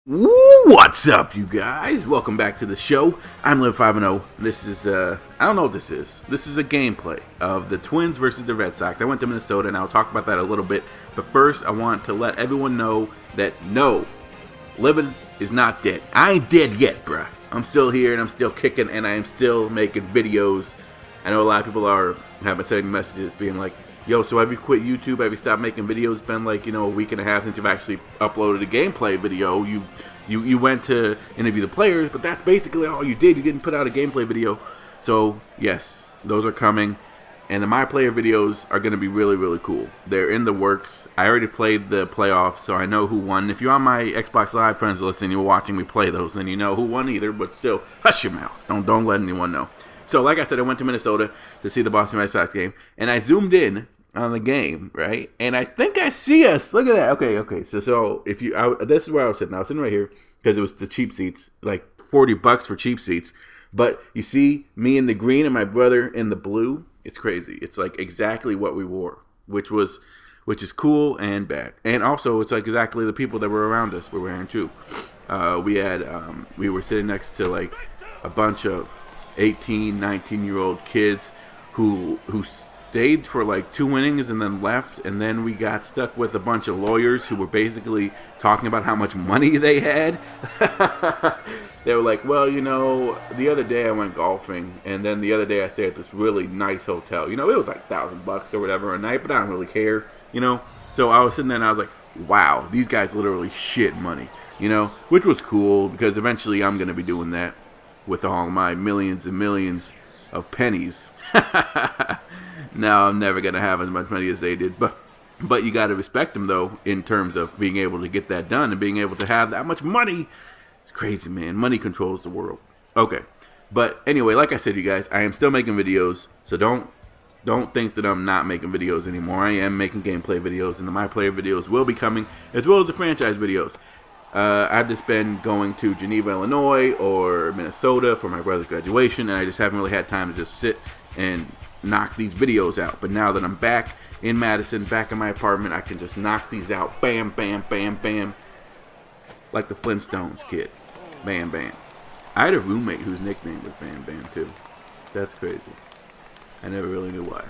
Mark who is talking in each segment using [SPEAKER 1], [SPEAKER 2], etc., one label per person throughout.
[SPEAKER 1] What's up, you guys? Welcome back to the show. I'm Mlb 2K13. This is, I don't know what this is. This is a gameplay of the Twins versus the Red Sox. I went to Minnesota, and I'll talk about that a little bit. But first, I want to let everyone know that no, Livin is not dead. I ain't dead yet, bruh. I'm still here, and I'm still kicking, and I am still making videos. I know a lot of people have been sending messages being like, yo, so have you quit YouTube? Have you stopped making videos? It's been like, a week and a half since you've actually uploaded a gameplay video. You went to interview the players, but that's basically all you did. You didn't put out a gameplay video. So, yes, those are coming. And the My Player videos are going to be really, really cool. They're in the works. I already played the playoffs, so I know who won. If you're on my Xbox Live friends list and you're watching me play those, then you know who won either. But still, hush your mouth. Don't let anyone know. So, like I said, I went to Minnesota to see the Boston Red Sox game. And I zoomed in on the game, right? And I think I see us. Look at that. Okay. So if this is where I was sitting. I was sitting right here because it was the cheap seats, like $40 for cheap seats. But you see me in the green and my brother in the blue. It's crazy. It's like exactly what we wore, which is cool and bad. And also, it's like exactly the people that were around us were wearing too. We were sitting next to like a bunch of 18, 19-year-old kids who stayed for like 2 innings and then left, and then we got stuck with a bunch of lawyers who were basically talking about how much money they had. They were like, well, the other day I went golfing, and then the other day I stayed at this really nice hotel. It was like $1,000 or whatever a night, but I don't really care, So I was sitting there and I was like, wow, these guys literally shit money, which was cool because eventually I'm going to be doing that with all my millions and millions of pennies. No, I'm never going to have as much money as they did. But you got to respect them, though, in terms of being able to get that done and being able to have that much money. It's crazy, man. Money controls the world. Okay. But anyway, like I said, you guys, I am still making videos. So don't think that I'm not making videos anymore. I am making gameplay videos, and the My Player videos will be coming, as well as the franchise videos. I've just been going to Geneva, Illinois, or Minnesota for my brother's graduation, and I just haven't really had time to just sit and knock these videos out. But now that I'm back in Madison, back in my apartment, I can just knock these out. Bam, bam, bam, bam. Like the Flintstones kid. Bam, bam. I had a roommate whose nickname was Bam Bam, too. That's crazy. I never really knew why.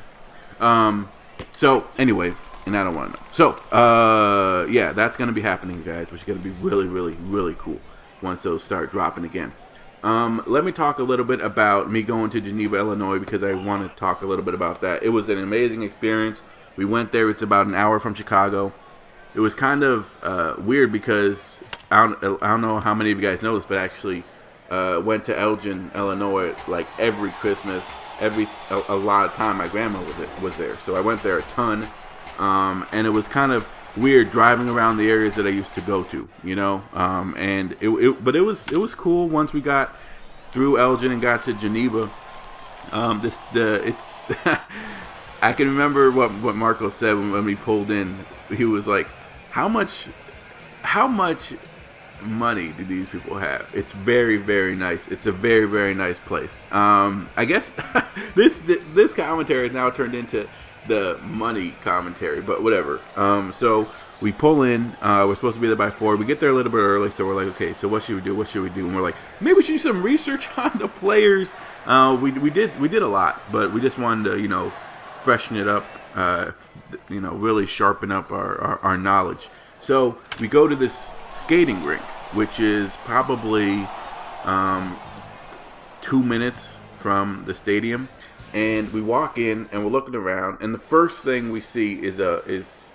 [SPEAKER 1] So, anyway, and I don't want to know. So, yeah, that's going to be happening, guys, which is going to be really, really, really cool once those start dropping again. Let me talk a little bit about me going to Geneva, Illinois, because I want to talk a little bit about that. It was an amazing experience. We went there. It's about an hour from Chicago. It was kind of weird because I don't know how many of you guys know this, but I actually went to Elgin, Illinois, like every Christmas, a lot of time. My grandma was there, so I went there a ton, and it was kind of weird driving around the areas that I used to go to, and but it was cool once we got through Elgin and got to Geneva. It's I can remember what Marco said when we pulled in. He was like, how much money do these people have? It's very, very nice. It's a very, very nice place. I guess this commentary has now turned into the money commentary, but whatever. So we pull in. We're supposed to be there by 4. We get there a little bit early, so we're like, okay, so what should we do? And we're like, maybe we should do some research on the players. We did a lot, but we just wanted to, freshen it up, really sharpen up our knowledge. So we go to this skating rink, which is probably 2 minutes from the stadium. And we walk in and we're looking around, and the first thing we see is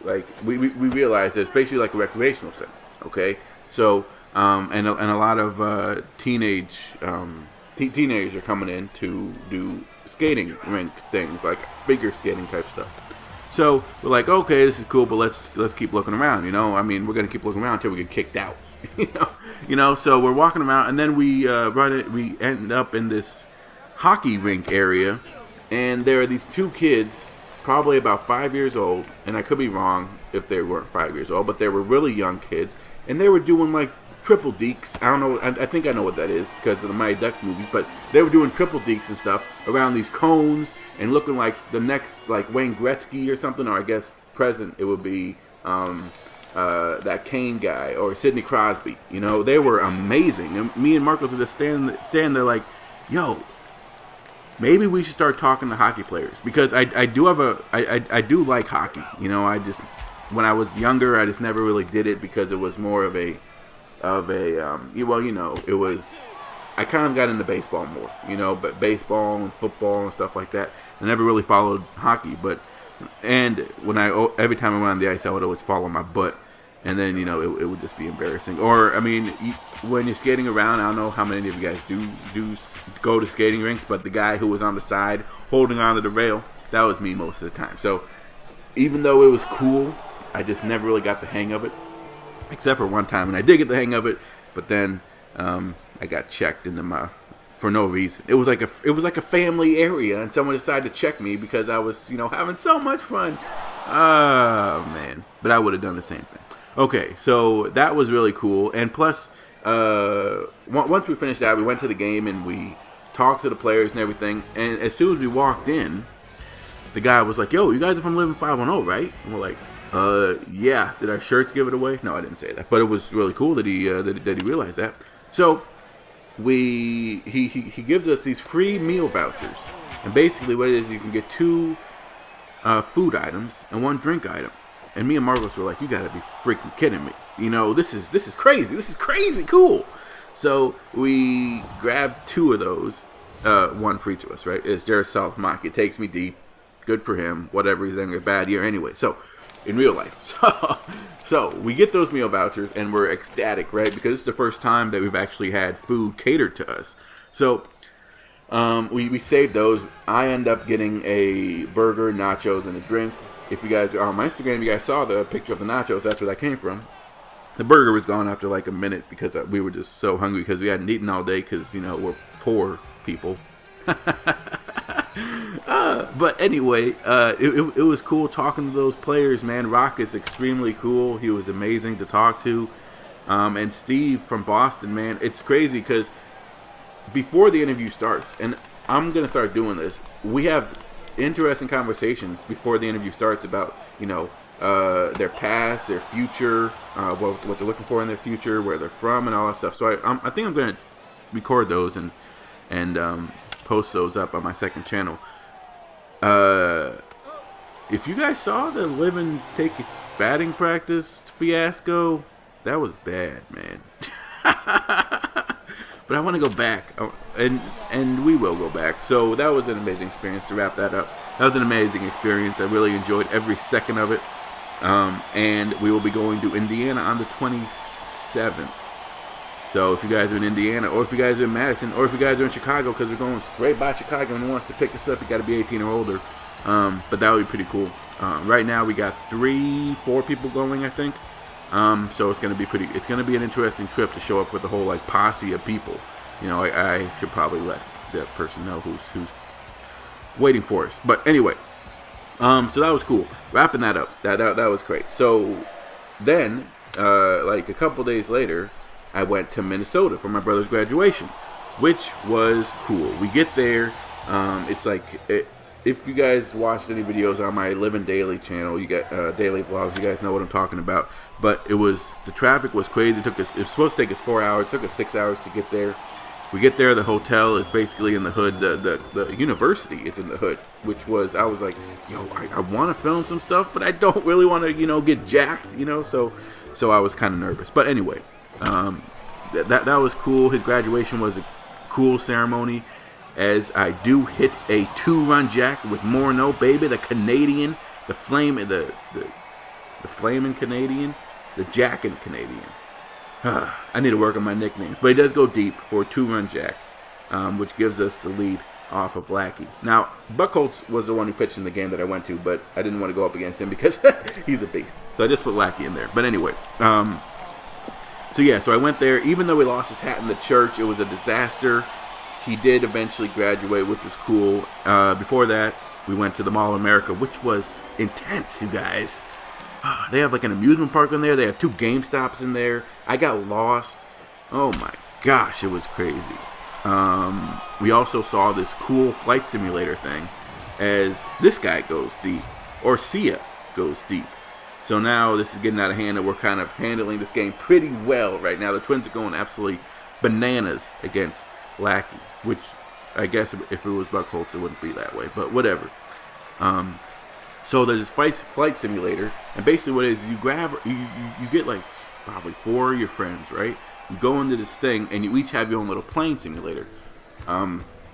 [SPEAKER 1] like we realize that it's basically like a recreational center. Okay, so and a lot of teenagers are coming in to do skating rink things, like figure skating type stuff. So we're like, okay, this is cool, but let's keep looking around. I mean, we're gonna keep looking around until we get kicked out. So we're walking around, and then we end up in this hockey rink area. And there are these 2 kids, probably about 5 years old, and I could be wrong if they weren't 5 years old, but they were really young kids, and they were doing like triple deeks. I don't know. I think I know what that is because of the Mighty Ducks movies, but they were doing triple deeks and stuff around these cones and looking like the next like Wayne Gretzky or something, or I guess present it would be that Kane guy or Sidney Crosby. They were amazing. And me and Marcos were just standing there like, yo, maybe we should start talking to hockey players, because I do like hockey. When I was younger, I just never really did it because it was more of a it was, I kind of got into baseball more, but baseball and football and stuff like that. I never really followed hockey, and every time I went on the ice, I would always follow my butt, and then it would just be embarrassing. Or when you're skating around, I don't know how many of you guys do go to skating rinks, but the guy who was on the side holding onto the rail, that was me most of the time. So even though it was cool, I just never really got the hang of it, except for one time, and I did get the hang of it. But then I got checked for no reason. It was like a family area, and someone decided to check me because I was having so much fun. Oh man! But I would have done the same thing. Okay, so that was really cool, and plus, once we finished that, we went to the game and we talked to the players and everything. And as soon as we walked in, the guy was like, "Yo, you guys are from Livin 510, right?" And we're like, yeah. Did our shirts give it away? No, I didn't say that. But it was really cool that he realized that. So he gives us these free meal vouchers, and basically what it is, you can get 2 food items and 1 drink item. And me and Marcos were like, you gotta be freaking kidding me! This is crazy. This is crazy cool. So we grabbed 2 of those, 1 for each of us. Right? It's Jared Saltamaki. It takes me deep. Good for him. Whatever. He's having a bad year anyway. So. In real life. So we get those meal vouchers and we're ecstatic, right? Because it's the first time that we've actually had food catered to us. So we saved those. I end up getting a burger, nachos, and a drink. If you guys are on my Instagram, you guys saw the picture of the nachos. That's where that came from. The burger was gone after like a minute because we were just so hungry because we hadn't eaten all day because, we're poor people. But anyway, it was cool talking to those players, man. Rock is extremely cool. He was amazing to talk to. And Steve from Boston, man, it's crazy because before the interview starts, and I'm going to start doing this, we have interesting conversations before the interview starts about, their past, their future, what they're looking for in their future, where they're from, and all that stuff. So I think I'm going to record those and post those up on my second channel. If you guys saw the Livin take his batting practice fiasco, that was bad, man. But I want to go back, and we will go back. So that was an amazing experience. To wrap that up, that was an amazing experience. I really enjoyed every second of it. And we will be going to Indiana on the 27th. So if you guys are in Indiana, or if you guys are in Madison, or if you guys are in Chicago, because we're going straight by Chicago and wants to pick us up, you got to be 18 or older. But that would be pretty cool. Right now we got 3-4 people going, I think. So it's gonna be it's gonna be an interesting trip to show up with a whole like posse of people. I should probably let that person know who's waiting for us. But anyway, so that was cool. Wrapping that up, that was great. So then, like a couple days later, I went to Minnesota for my brother's graduation, which was cool. We get there. It's like if you guys watched any videos on my Livin Daily channel, you get daily vlogs. You guys know what I'm talking about. But the traffic was crazy. It was supposed to take us 4 hours. It took us 6 hours to get there. We get there. The hotel is basically in the hood. The university is in the hood, which was, I was like, I want to film some stuff, but I don't really want to, get jacked, So I was kind of nervous. But anyway, that was cool. His graduation was a cool ceremony, as I do hit a 2-run jack with Morneau, baby, the Canadian, the flaming Canadian, the jackin' Canadian. I need to work on my nicknames, but he does go deep for a 2-run jack, which gives us the lead off of Lackey. Now, Buckholz was the one who pitched in the game that I went to, but I didn't want to go up against him because he's a beast. So I just put Lackey in there. But anyway, so I went there. Even though he lost his hat in the church, it was a disaster. He did eventually graduate, which was cool. Before that, we went to the Mall of America, which was intense, you guys. They have like an amusement park in there. They have 2 GameStops in there. I got lost. Oh my gosh, it was crazy. We also saw this cool flight simulator thing, as this guy goes deep, or Sia goes deep. So now this is getting out of hand, and we're kind of handling this game pretty well right now. The Twins are going absolutely bananas against Lackey, which I guess if it was Buckholz, it wouldn't be that way, but whatever. So there's this flight simulator, and basically what it is, you grab, you get like probably 4 of your friends, right? You go into this thing, and you each have your own little plane simulator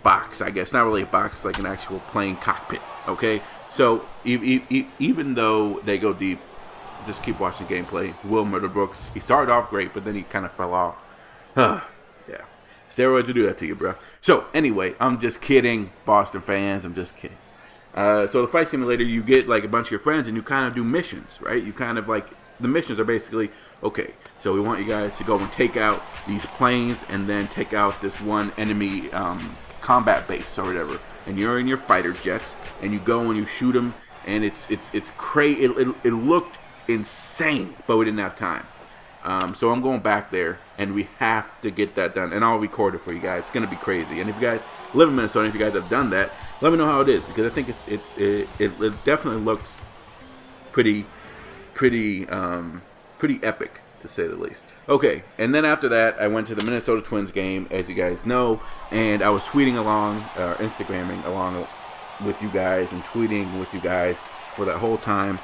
[SPEAKER 1] box, I guess. Not really a box, it's like an actual plane cockpit, okay? So even though they go deep, just keep watching gameplay. Will Murderbrooks, he started off great, but then he kind of fell off. Yeah. Steroids will do that to you, bro. So, anyway, I'm just kidding, Boston fans. I'm just kidding. So the flight simulator, you get like a bunch of your friends, and you kind of do missions, right? You kind of like, the missions are basically, okay, so we want you guys to go and take out these planes, and then take out this one enemy combat base or whatever. And you're in your fighter jets, and you go and you shoot them, and it's crazy. It looked insane, but we didn't have time. So I'm going back there, and we have to get that done, and I'll record it for you guys. It's gonna be crazy. And if you guys live in Minnesota, if you guys have done that, let me know how it is, because I think it definitely looks pretty epic, to say the least. Okay, and then after that, I went to the Minnesota Twins game, as you guys know, and I was tweeting along, Instagramming along with you guys, and tweeting with you guys for that whole time,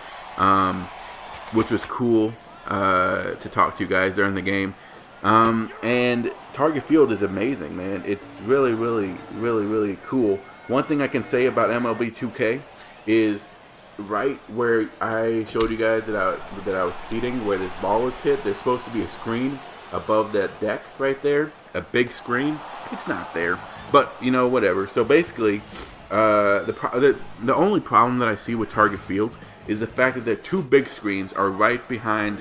[SPEAKER 1] which was cool to talk to you guys during the game. And Target Field is amazing, man. It's really cool. One thing I can say about MLB 2K is right where I showed you guys that I was seating, where this ball was hit, there's supposed to be a screen above that deck right there, a big screen. It's not there, but you know, whatever. So basically, the only problem that I see with Target Field is the fact that the 2 big screens are right behind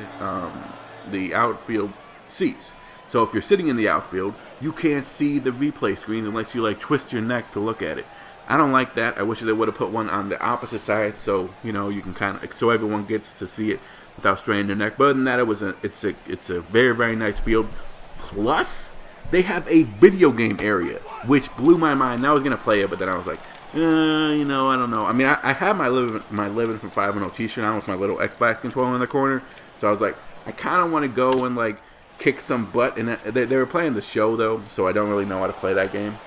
[SPEAKER 1] the outfield seats. So if you're sitting in the outfield, you can't see the replay screens unless you like twist your neck to look at it. I don't like that. I wish they would have put one on the opposite side, so you know, you can kind of, so everyone gets to see it without straining their neck. But other than that, it's a very nice field. Plus, they have a video game area, which blew my mind. I was gonna play it, but then I was like, you know, I don't know. I mean, I have my Livin from 5-0 t-shirt on with my little Xbox controller in the corner, so I was like, I kind of want to go and like kick some butt. And they were playing the show though, so I don't really know how to play that game.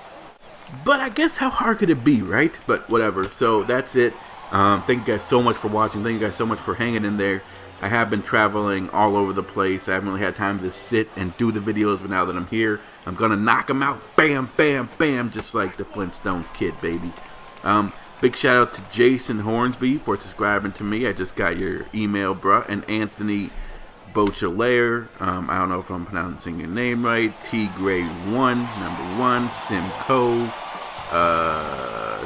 [SPEAKER 1] But I guess how hard could it be, right? But whatever. So that's it. Thank you guys so much for watching. Thank you guys so much for hanging in there. I have been traveling all over the place. I haven't really had time to sit and do the videos, but now that I'm here, I'm gonna knock them out. Bam, bam, bam, just like the Flintstones kid, baby. Big shout out to Jason Hornsby for subscribing to me. I just got your email, bruh. And Anthony Bochelaire, I don't know if I'm pronouncing your name right. T Gray 1, number 1, Sim Cove,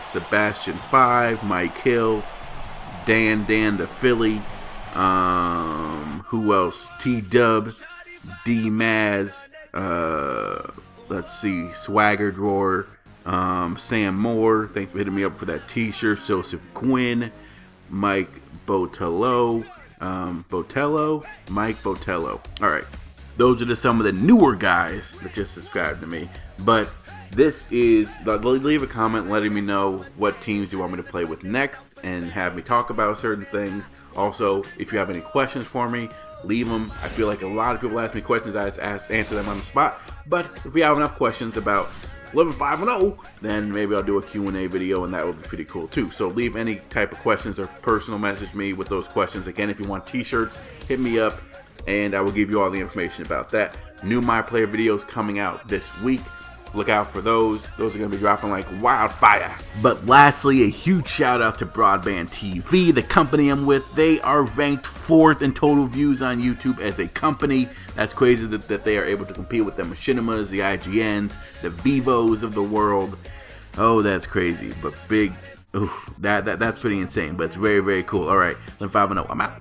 [SPEAKER 1] Sebastian 5, Mike Hill, Dan the Philly, who else? T Dub, D Maz, let's see, Swagger Drawer, Sam Moore, thanks for hitting me up for that t-shirt. Joseph Quinn, Mike Botello, Mike Botello. Alright, those are just some of the newer guys that just subscribed to me. But this is, leave a comment letting me know what teams you want me to play with next, and have me talk about certain things. Also, if you have any questions for me, leave them. I feel like a lot of people ask me questions, I just answer them on the spot. But if we have enough questions about Livin 5-0, then maybe I'll do a Q&A video, and that would be pretty cool too. So leave any type of questions or personal message me with those questions. Again, if you want t-shirts, hit me up, and I will give you all the information about that. New My Player videos coming out this week. Look out for those. Those are going to be dropping like wildfire. But lastly, a huge shout out to Broadband TV, the company I'm with. They are ranked 4th in total views on YouTube as a company. That's crazy that they are able to compete with the Machinimas, the IGNs, the Vivos of the world. Oh, that's crazy. But big, that's pretty insane. But it's very cool. All right, Livin 5-0, I'm out.